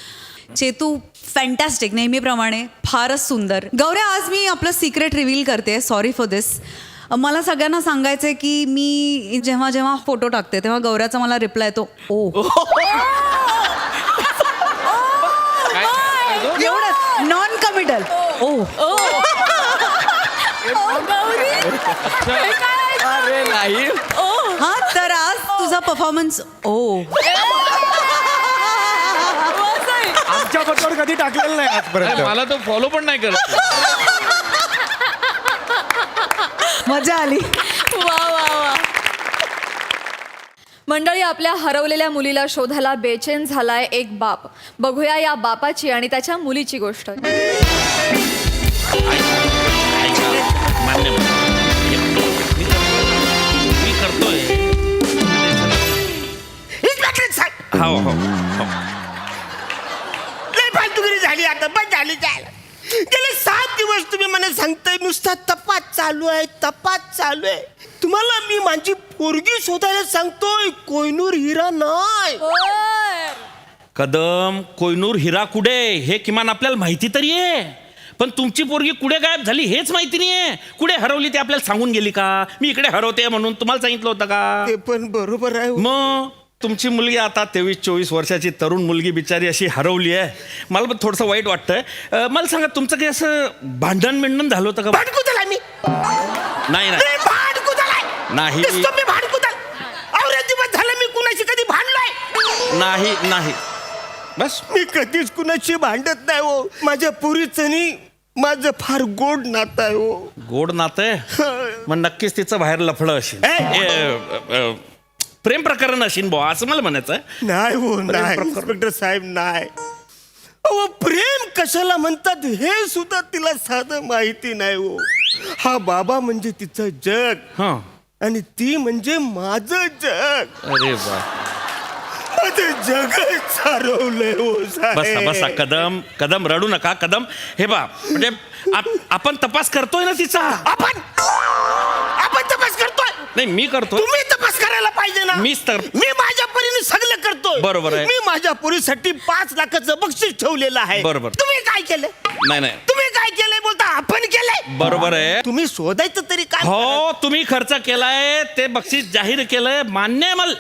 चेतू फॅन्टॅस्टिक, नेहमीप्रमाणे फारच सुंदर. गौऱ्या, आज मी आपलं सिक्रेट रिव्हील करते, सॉरी फॉर दिस. मला सगळ्यांना सांगायचं आहे की मी जेव्हा जेव्हा फोटो टाकते तेव्हा गौऱ्याचा मला रिप्लाय येतो ओ. एवढंच, नॉन कमिटल ओ. अरे नाही हा तर आज तुझा परफॉर्मन्स आमच्या बरोबर कधी टाकलेलं नाही अरे, आजपर्यंत. मला तो फॉलो पण नाही करत मजा आली. वा वा वा. मंडळी, आपल्या हरवलेल्या मुलीला शोधायला बेचैन झालाय एक बाप. बघूया या बापाची आणि त्याच्या मुलीची गोष्ट. मान्य मी करतोय. हो हो लय फालतुगिरी झाली आता, बस झाली झालं. गेले 7 दिवस तुम्ही मला सांगताय नुसता तपास चालू आहे, तपास चालू आहे. तुम्हाला मी माझी पोरगी शोधायला सांगतोय, कोयनूर हिरा नाही. कदम, कोयनूर हिरा कुठे हे किमान आपल्याला माहिती तरी आहे. पण तुमची पोरगी कुठे गायब झाली हेच माहिती नाहीये. कुठे हरवली ते आपल्याला सांगून गेली का? मी इकडे हरवते म्हणून तुम्हाला सांगितलं होतं का? ते पण बरोबर आहे. मग तुमची मुलगी आता 23-24 वर्षाची तरुण मुलगी बिचारी अशी हरवली आहे. मला पण थोडंसं वाईट वाटतंय. मला सांगा, तुमचं काही असं भांडण झालं होतं का? भांडकू झाला मी, नाही नाही भांडकू झालाय नाही. नुसतं मी भांडकू झाला. दिवस झालं मी कुणाशी कधी भांडलोय नाही नाही बस. मी कधीच कुणाशी भांडत नाही हो. माझ्या पुरीचं नी माझं फार गोड नातं आहे हो. गोड नातं आहे? मग नक्कीच तिचं बाहेर लफडं असेल. प्रेम प्रकरण असेल बुवा, असं मला म्हणायचं आहे. नाही हो, नाही इन्स्पेक्टर साहेब, नाही. अहो, प्रेम कशाला म्हणतात हे सुद्धा तिला साधं माहिती नाही हो. हा बाबा म्हणजे तिचं जग हां. आणि ती म्हणजे माझं जग. अरे वा. माझं जगच सारवलंय हो बसा साहेब. बसा. कदम कदम रडू नका. कदम हे बा, म्हणजे आपण तपास करतोय ना तिचा. आपण तपास करतोय. नाही, मी करतो. तुम्ही तपास करायला पाहिजे ना. मीच तर. मी माझ्या परीने सगळं करतोय. बरोबर आहे. मी माझ्या पोरीसाठी 5 लाखाचं बक्षीस ठेवलेलं आहे. बरोबर. तुम्ही काय केलं? नाही नाही तुम्ही काय केलंय बोलता? आपण केलंय. बरोबर आहे. तुम्ही शोधायचं तरी काय? हो, तुम्ही खर्च केलाय, ते बक्षीस जाहीर केलंय, मान्य आहे मला.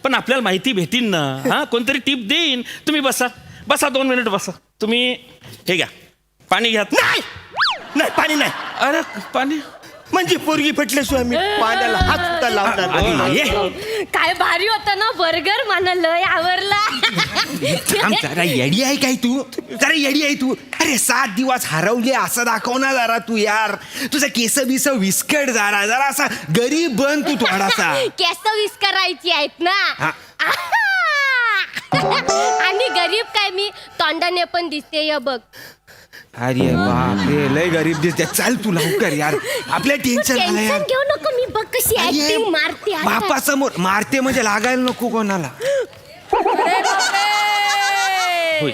पण आपल्याला माहिती भेटीन ना. हा, कोणतरी टिप देईन. तुम्ही बसा बसा, 2 मिनिट बसा. तुम्ही हे घ्या, पाणी घ्या. नाही नाही, पाणी नाही. अरे पाणी म्हणजे पोरगी पेटल्याशिवाय मी पाण्याला हात सुद्धा लावणार नाही. काय भारी होता ना बर्गर, मला लय आवडला. जरा येडी आहे काय तू? जरा येडी आहे तू. अरे 7 दिवस हरवले असं दाखव ना जरा तू यार. तुझं केस बिस विस्कट जरा जरा असा गरीब बन तू थोडासा. केस विस्करायची आहेत ना. आणि गरीब काय, मी तोंडाने पण दिसते या बघ. अरे बापरे, लय गरीब दिसते. चल तू लवकर यार, आपल्या टेन्शन आलं यार. घेऊ नको, मी बघ कशी ऍक्टिंग मारते आता. बापासमोर मारते म्हणजे लागायला नको कोणाला. होय.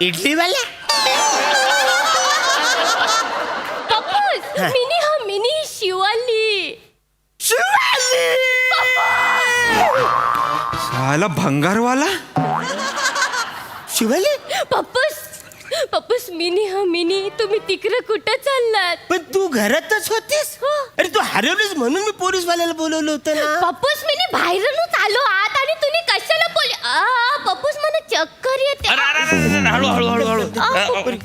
इडली वाला पप्पूस, मिनी शिवाली. साला भंगारवाला. शिवाली. पप्पूस मिनी तुम्ही तिकडे कुठं चाललात? पण तू घरातच होतीस. अरे तू हरवलीस म्हणून मी पोलीस वाल्याला बोलवलं होतं ना. पप्पूस मिनी बाहेरूनच आलो आत, आणि तुम्ही कशाला पप्पूस मला चक्कर येते. अरे अरे अरे, हळू हळू हळू हळू.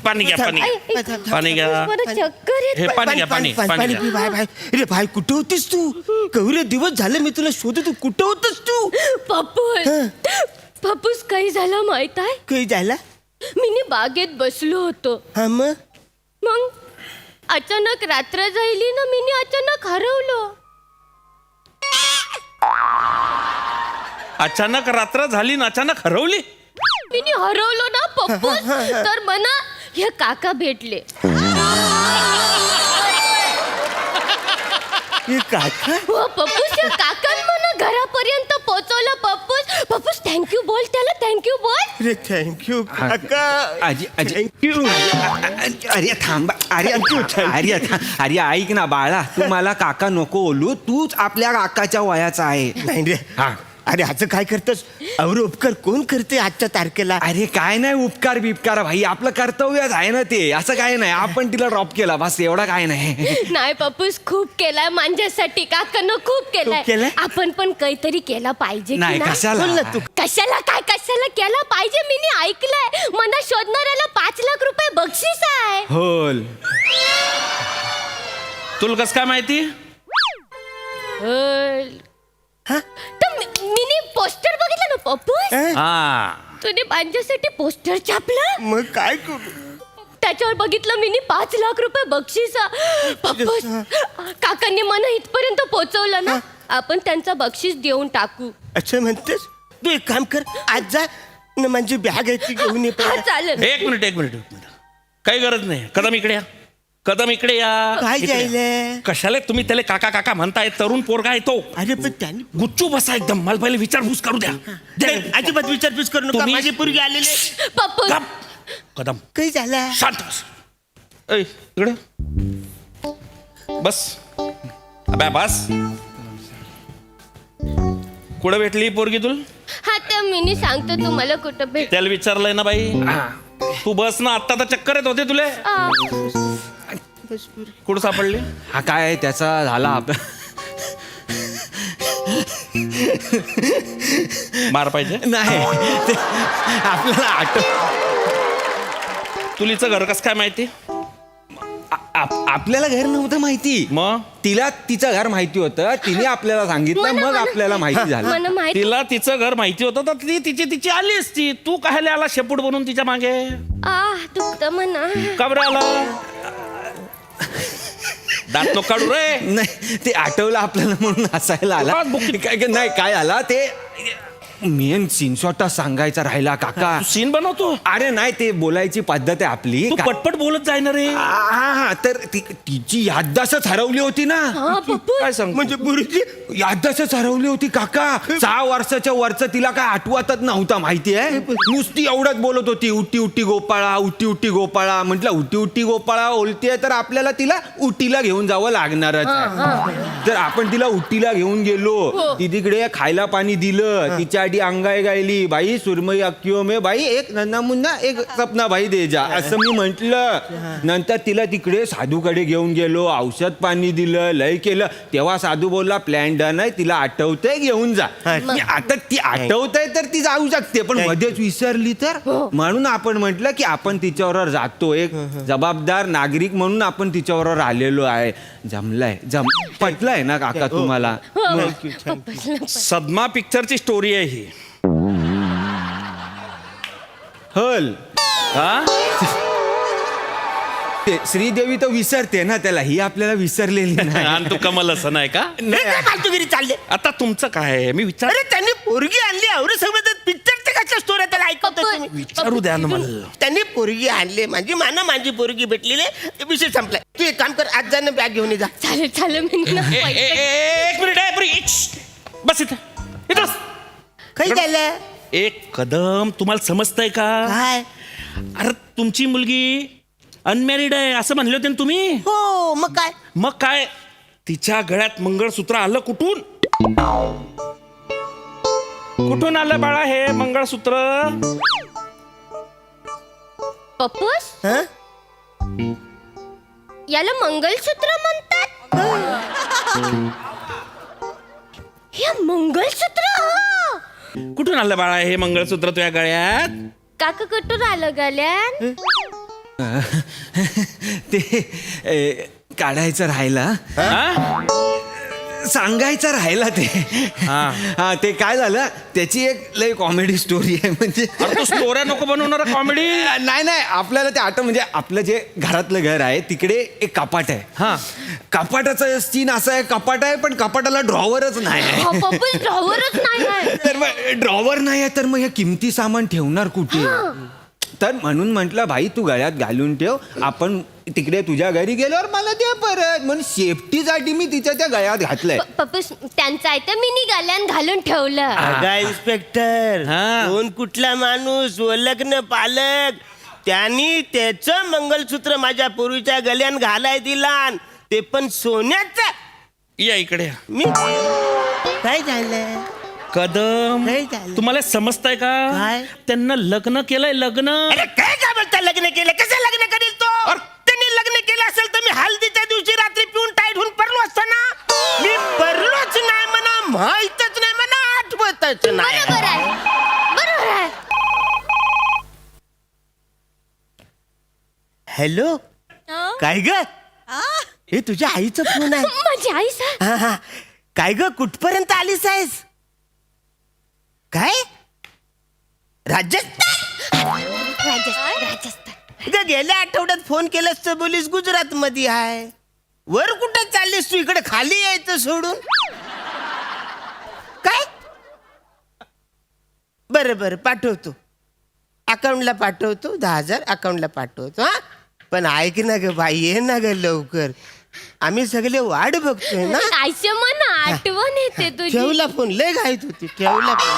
पाणी घ्या, पाणी घ्या. पाणी घ्या. मला चक्कर येते. हे पाणी घ्या, पाणी पाणी पी, घ्या. भाई. अरे भाई, कुठं होतीस तू? केवढे दिवस झाले मी तुला शोधत. तू कुठं होतस तू? पप्पूस काही झालं माहित आहे? काही झाला? मी बागेत बसलो होतो. हा, मग अचानक रात्र झाली ना, मी अचानक हरवलो. अचानक रात्र झाली ना, अचानक हरवली. मी हरवलो ना पप्पूस, तर मला हे काका भेटले. हे काका? हो पप्पूस, हे काकान मला घरापर्यंत पोहोचवलं. पप्पूस थँक्यू बोल त्याला, थँक्यू बोल. अरे थँक्यू काका. थँक्यू. अरे थांबा. अरे ऐक ना बाळा, तू मला काका नको बोलू. तूच आपल्या काकाच्या वयाचा आहे. नाही रे, अरे असं काय करतस? अवर उपकार कोण करते आजच्या तारखेला? अरे काय नाही उपकार बिपकार भाई, आपलं कर्तव्यच आहे ना ते. असं काय नाही, आपण तिला ड्रॉप केला बस, एवढा काय नाही. नाही पप्पूस, खूप केलाय माझ्यासाठी, काकानं खूप केलंय? केलाय. आपण पण काहीतरी केला पाहिजे की नाही, नाही? कशाला? बोल ना तू. कशाला केला पाहिजे? मी ऐकलंय मला शोधणाऱ्याला 5 लाख रुपये बक्षीस आहे. होल. तुला कसं काय माहिती? तर मी पोस्टर बघितलं ना पप्पूस, हा, तुने माझ्यासाठी पोस्टर छापलं. मग काय करू? त्याच्यावर बघितलं मी 5 लाख रुपये बक्षीस. पप्पूस, काकांनी मला इथपर्यंत पोहोचवलं ना, आपण त्यांचा बक्षीस देऊन टाकू. असं म्हणतेस? तू एक काम कर, आज जा न माझी बॅग आहे ती घेऊन ये हा, पहिला. चालेल. एक मिनिट. काही गरज नाही. कदम इकडे या. काय इकडे या. जायलंय? कशाला तुम्ही त्याला काका म्हणताय? तरुण पोरगा आहे तो. अरे पण त्यांनी गुच्चू बसा एकदम. मला पहिले विचारपूस करू द्या. नाही, अजिबात विचारपूस करू नका. तुम्ही- माझी पोरगी आलेले. पप्पूस, गप. कदम काही झालं? शांत बस. ऐ, इकडे बस. अबे बस. कुठं भेटली पोरगी तुला? हा तर मी सांगतो तुम्हाला कुठं भेट. त्याला विचारलंय ना बाई. तू बस ना, आत्ता तर चक्कर येत होते तुले. कुठं सापडली? हा काय त्याचा झाला मार पाहिजे. नाही ते आपल्याला तुलीचं घर कसं काय माहिती? आपल्याला घर नव्हतं माहिती, मग तिला तिचं घर माहिती होतं. तिने आपल्याला सांगितलं, मग आपल्याला माहिती झालं. मला माहिती. तिला तिचं घर माहिती होतं तर ती तिची आली असती. तू काय आला शेपूट बनून तिच्या मागे? दुखतं म्हणा. का बरं आला? दात नको काढू रे. नाही ते आठवलं आपल्याला म्हणून हसायला आला. नाही काय आला ते मेन सीनशॉटा सांगायचा राहिला काका. तू सीन बनवतो? अरे नाही, ते बोलायची पद्धत आहे आपली. तू पटपट बोलत जाय ना रे. हा तर तिची याददास्तच हरवली होती ना. काय सांग म्हणजे पोरगी याददास्तच हरवली होती काका. 6 वर्षाच्या वरचं तिला काय आठवतच नव्हता माहितीये. नुसती एवढंच बोलत होती, उटी उटी गोपाळा, उटी उटी गोपाळा. म्हटलं उटी उटी गोपाळा बोलतेय तर आपल्याला तिला उटीला घेऊन जावं लागणारच आहे. तर आपण तिला उटीला घेऊन गेलो. ती तिकडे खायला पाणी दिलं. तिच्या आधी अंगाई गायली, बाई सुरमई अक्किओ मे बाई, एक नन्ना मुन्ना एक सपना भाई दे जा, असं मी म्हटलं. नंतर तिला तिकडे साधूकडे घेऊन गेलो, औषध पाणी दिलं, लय केलं. तेव्हा साधू बोलला प्लॅन डन आहे, तिला आठवतंय घेऊन जा. आता ती आठवतंय तर ती जाऊ शकते, पण मध्येच विसरली तर. म्हणून आपण म्हटलं की आपण तिच्याबरोबर जातो. एक जबाबदार नागरिक म्हणून आपण तिच्याबरोबर आलेलो आहे. जमलाय पटलंय ना काका तुम्हाला? सदमा पिक्चरची स्टोरी आहे ही. हल ते श्रीदेवी तर विसरते ना त्याला, ही आपल्याला विसरलेली नाही. आणि तू कमल असं नाही का? फालतूगिरी चालले. आता तुमचं काय आहे? मी विचार अरे त्यांनी पोरगी आणली, एवढं सगळं पिक्चरच्या कशा स्टोऱ्या त्याला ऐकवतो तुम्ही? विचारू द्या ना मला. त्यांनी पोरगी आणली, माझी पोरगी भेटलेली आहे, विषय संपलाय. तू एक काम कर, आज जाणं बॅग घेऊन ये जा. चालेल मी ना एक मिनिट आहे प्री. बस इथं बस. काही झालं? एक कदम, तुम्हाला समजतंय का? काय? अरे तुमची मुलगी अनमॅरिड आहे असं म्हणले होते ना तुम्ही. हो, मग काय? मग काय, तिच्या गळ्यात मंगळसूत्र आलं कुठून? कुठून आलं बाळा हे मंगळसूत्र? पप्पूस, हं? याला मंगलसूत्र म्हणतात. हे मंगलसूत्र. कुठून आलं बाळा हे मंगळसूत्र तुझ्या गळ्यात? काका कुठून आलं गल्यान? ते काढायचं राहिला, हा? सांगायचं राहिला ते. हा ते काय झालं, त्याची एक लय कॉमेडी स्टोरी आहे. म्हणजे अरे तू स्टोऱ्या नको बनवणार कॉमेडी. नाही आपल्याला ते आठवण, म्हणजे आपलं जे घरातलं घर आहे तिकडे एक कपाट आहे. हा, कपाटाचा सीन असा आहे, कपाट आहे पण कपाटाला ड्रॉवरच नाही आहे. पप्पूस ड्रॉवरच नाही आहे. तर मग ड्रॉवर नाही आहे तर मग हे किमती सामान ठेवणार कुठे? तर म्हणून म्हटलं भाई तू गळ्यात घालून ठेव, आपण तिकडे तुझ्या घरी गेल्यावर मला दे परत. म्हणून सेफ्टीसाठी मी तिच्या त्या गळ्यात घातलंय. पप्पूस त्यांचा आहे तर मी गल्यान घालून ठेवलं. अगा इन्स्पेक्टर, हा. कोण कुठला माणूस लग्न पालक त्यांनी त्याचं मंगलसूत्र माझ्या पूर्वीच्या गल्यान घालाय दिला, ते पण सोन्याचं. या इकडे. मी काय झालं? कदम काय झालं? तुम्हाला समजताय का काय? त्यांना लग्न केलंय लग्न. अरे काय बोलता लग्न केलं कसं लग्न करील तो त्यांनी लग्न केलं असेल तर मी हल्दीच्या दिवशी रात्री पिऊन टाईट होऊन पडलो असतो ना. मी पडलोच नाही म्हणा माहीतच नाही म्हणा आठवतच नाही. बरोबर आहे बरोबर आहे. हॅलो काय ग हे तुझ्या आईचं फोन आहे. माझी आई सर हा हा काय ग कुठपर्यंत आलीस आहेस काय राजस्थान राजस्थान ग गेल्या आठवड्यात फोन केलास तर बोलीस गुजरात मध्ये आहे. वर कुठं चाललीस तू इकडे खाली यायचं सोडून काय बरं बरं पाठवतो अकाउंटला पाठवतो 10,000 अकाउंटला पाठवतो हा. पण ऐक ना ग बाई ये ना ग लवकर आम्ही सगळे वाट बघतोय ना. आयशा मला आठवण येते तुझी. ठेवला फोन लय घाईत होती ठेवला फोन.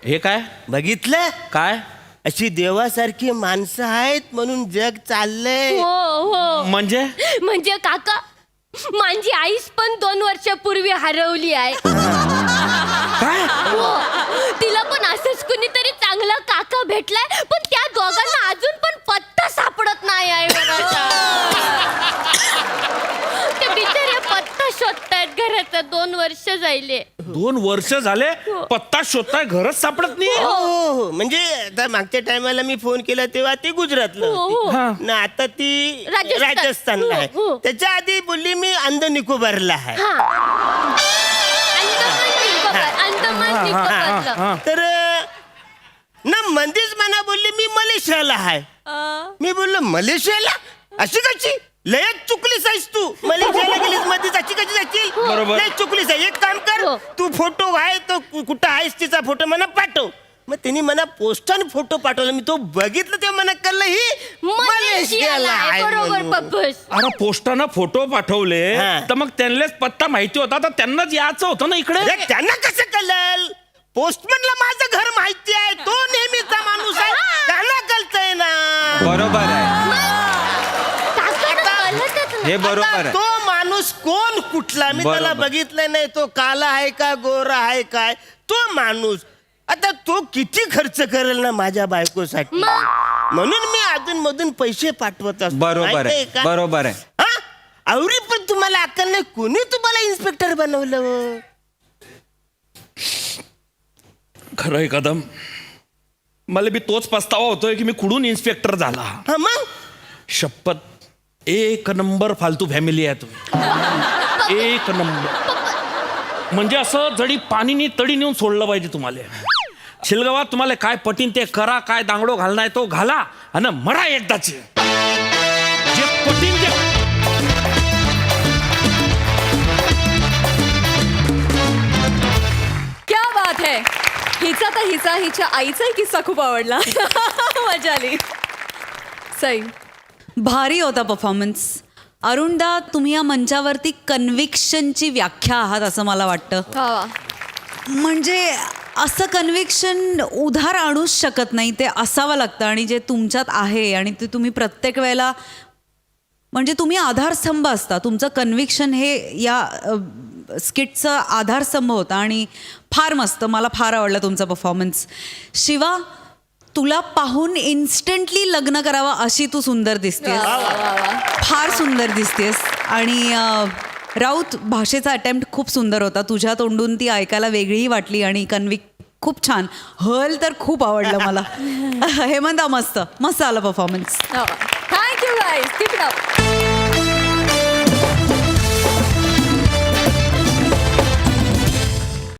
हे काय बघितलं काय अशी देवासारखी माणसं आहेत म्हणून जग चाललंय. हो हो म्हणजे म्हणजे काका माझी आईच पण 2 वर्षापूर्वी हरवली आहे. हो. तिला पण असंच कुणीतरी चांगला काका भेटलाय पण त्या दोघांना अजून पण पत्ता सापडत नाही आहे घराचा. ते बिचारे पत्ता शोधतायत घराचा 2 वर्ष जायले. 2 वर्ष झाले पत्ता शोधताय घरच सापडत नाही. हो हो म्हणजे आता मागच्या टायमाला मी फोन केला तेव्हा ती गुजरातला हो, हो. होती ना आता ती राजस्थान. राजस्थानला आहे. हो, हो. त्याच्या आधी बोलली मी अंद निकोबारला आहे. हा. अंदमान निकोबारला. तर ना मंदीच मना बोलली मी मलेशियाला आहे. मी बोललो मलेशियाला अशी कशी लयच चुकलीस आहेस तू मलेशियाला गेलीस मध्येच अशी कशी जाशील. बरोबर. लय चुकलीस आहे. एक काम कर हो. तू फोटो आहे तो कुठं आहेस तिचा फोटो मला पाठव. मग त्यांनी मला पोस्टाने फोटो पाठवला मी तो बघितलं ते मला कळलं ही मलेशियाला आहे. बरोबर म्हणून. पप्पस. अरे पोस्टानं फोटो पाठवले हा. तर मग त्यांनाच पत्ता माहिती होता तर त्यांनाच यायचं होतं ना इकडे. अरे त्यांना कसं कळलं पोस्टमनला माझं घर माहिती आहे तो नेहमीचा माणूस आहे त्यांना कळतंय ना. बरोबर आहे काकांना कळतच नाही. हे बरोबर आता आहे. तो माणूस कोण कुठला मी त्याला बरोबर. बघितलं नाही तो काला आहे का गोरा आहे काय तो माणूस आता तो किती खर्च करेल ना माझ्या बायकोसाठी म्हणून मी अधून मधून पैसे पाठवत असतो बरोबर माहितीये आहे का? बरोबर आहे. हा? आवरी पण तुम्हाला अक्कल नाही कोणी तुम्हाला इन्स्पेक्टर बनवलं हो? खरंय कदम मला बी तोच पस्तावा होतोय की मी कुठून इन्स्पेक्टर झाला. हा मग शपथ 1 नंबर फालतू फॅमिली आहे तुम्ही 1 नंबर. म्हणजे असं जडी पाणीनी तडी नेऊन सोडलं पाहिजे तुम्हाला. शिलगावात तुम्हाला काय पटीन ते करा काय दांगडो घालणार तो घाला आणि मरा एकदाचे जे पटीन ते. क्या बात है. हिचा तर हिच्या आईचाही किस्सा खूप आवडला. मजा आली. सई भारी होता परफॉर्मन्स. अरुणदा तुम्ही या मंचावरती कन्व्हिक्शनची व्याख्या आहात असं मला वाटतं. वा वा. म्हणजे असं कन्व्हिक्शन उधार आणूच शकत नाही ते असावं लागतं आणि जे तुमच्यात आहे आणि ते तुम्ही प्रत्येक वेळेला म्हणजे तुम्ही आधारस्तंभ असता. तुमचं कन्व्हिक्शन हे या स्किटचा आधारस्तंभ होता आणि फार मस्त. मला फार आवडला तुमचा परफॉर्मन्स. शिवा तुला पाहून इन्स्टंटली लग्न करावं अशी तू सुंदर दिसतेस. फार सुंदर दिसतेस. आणि राऊत भाषेचा अटेम्प्ट खूप सुंदर होता. तुझ्या तोंडून ती ऐकायला वेगळीही वाटली आणि खूप छान. हल तर खूप आवडलं मला. हेमंता मस्त मस्त आलं performance. Thank you guys. Keep it up.